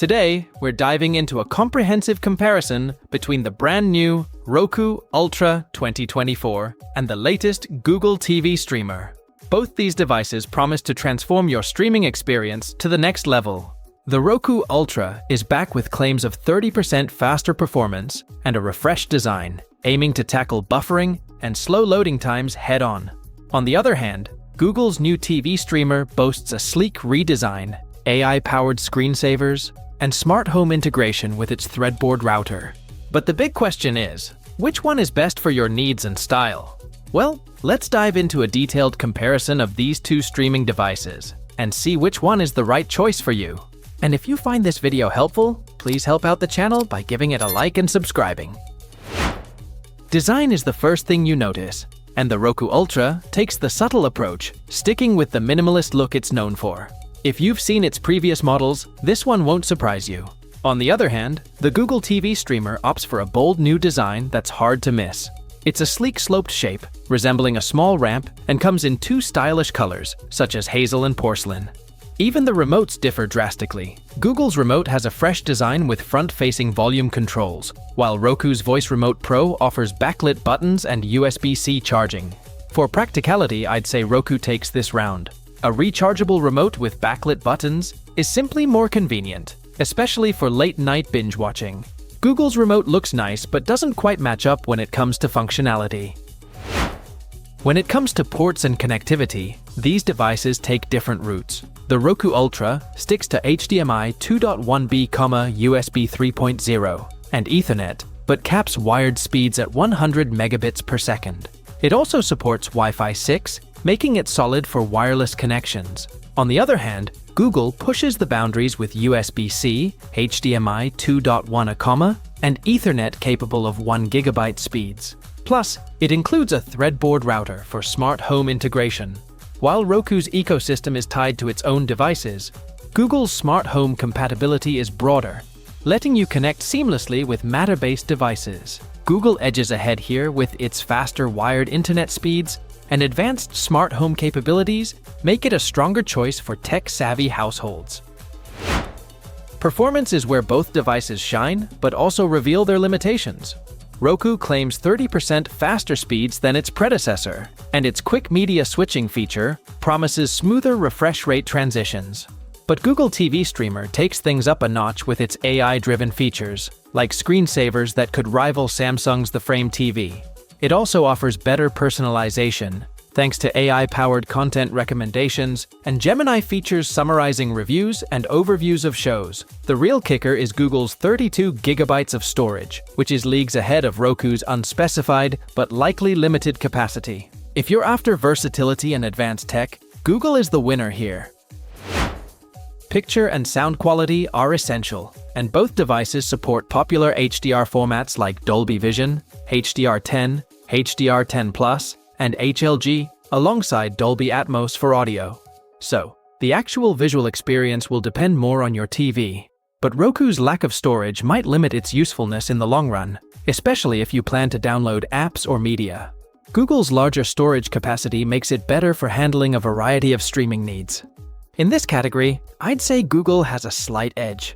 Today, we're diving into a comprehensive comparison between the brand new Roku Ultra 2024 and the latest Google TV streamer. Both these devices promise to transform your streaming experience to the next level. The Roku Ultra is back with claims of 30% faster performance and a refreshed design, aiming to tackle buffering and slow loading times head-on. On the other hand, Google's new TV streamer boasts a sleek redesign, AI-powered screensavers, and smart home integration with its threadboard router. But the big question is, which one is best for your needs and style? Well, let's dive into a detailed comparison of these two streaming devices and see which one is the right choice for you. And if you find this video helpful, please help out the channel by giving it a like and subscribing. Design is the first thing you notice, and the Roku Ultra takes the subtle approach, sticking with the minimalist look it's known for. If you've seen its previous models, this one won't surprise you. On the other hand, the Google TV streamer opts for a bold new design that's hard to miss. It's a sleek sloped shape, resembling a small ramp, and comes in two stylish colors, such as hazel and porcelain. Even the remotes differ drastically. Google's remote has a fresh design with front-facing volume controls, while Roku's Voice Remote Pro offers backlit buttons and USB-C charging. For practicality, I'd say Roku takes this round. A rechargeable remote with backlit buttons is simply more convenient, especially for late-night binge watching. Google's remote looks nice but doesn't quite match up when it comes to functionality. When it comes to ports and connectivity, these devices take different routes. The Roku Ultra sticks to HDMI 2.1b, USB 3.0, and Ethernet, but caps wired speeds at 100 megabits per second. It also supports Wi-Fi 6, making it solid for wireless connections. On the other hand, Google pushes the boundaries with USB-C, HDMI 2.1, and Ethernet capable of 1 GB speeds. Plus, it includes a threadboard router for smart home integration. While Roku's ecosystem is tied to its own devices, Google's smart home compatibility is broader, letting you connect seamlessly with Matter-based devices. Google edges ahead here with its faster wired internet speeds, and advanced smart home capabilities make it a stronger choice for tech-savvy households. Performance is where both devices shine, but also reveal their limitations. Roku claims 30% faster speeds than its predecessor, and its quick media switching feature promises smoother refresh rate transitions. But Google TV Streamer takes things up a notch with its AI-driven features, like screensavers that could rival Samsung's The Frame TV. It also offers better personalization, thanks to AI-powered content recommendations and Gemini features summarizing reviews and overviews of shows. The real kicker is Google's 32 gigabytes of storage, which is leagues ahead of Roku's unspecified but likely limited capacity. If you're after versatility and advanced tech, Google is the winner here. Picture and sound quality are essential, and both devices support popular HDR formats like Dolby Vision, HDR10, HDR10+, and HLG, alongside Dolby Atmos for audio. So, the actual visual experience will depend more on your TV. But Roku's lack of storage might limit its usefulness in the long run, especially if you plan to download apps or media. Google's larger storage capacity makes it better for handling a variety of streaming needs. In this category, I'd say Google has a slight edge.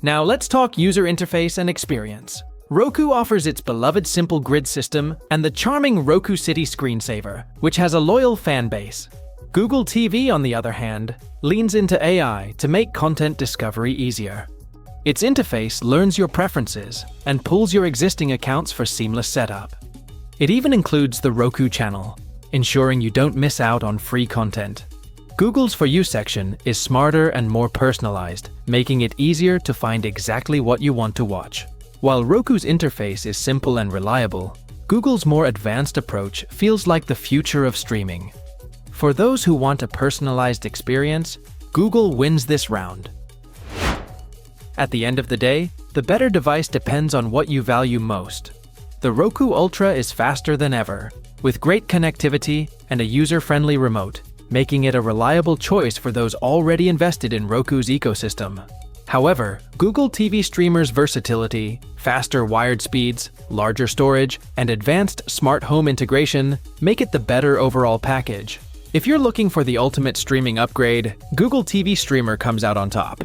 Now let's talk user interface and experience. Roku offers its beloved simple grid system and the charming Roku City screensaver, which has a loyal fan base. Google TV, on the other hand, leans into AI to make content discovery easier. Its interface learns your preferences and pulls your existing accounts for seamless setup. It even includes the Roku channel, ensuring you don't miss out on free content. Google's For You section is smarter and more personalized, making it easier to find exactly what you want to watch. While Roku's interface is simple and reliable, Google's more advanced approach feels like the future of streaming. For those who want a personalized experience, Google wins this round. At the end of the day, the better device depends on what you value most. The Roku Ultra is faster than ever, with great connectivity and a user-friendly remote, making it a reliable choice for those already invested in Roku's ecosystem. However, Google TV Streamer's versatility, faster wired speeds, larger storage, and advanced smart home integration make it the better overall package. If you're looking for the ultimate streaming upgrade, Google TV Streamer comes out on top.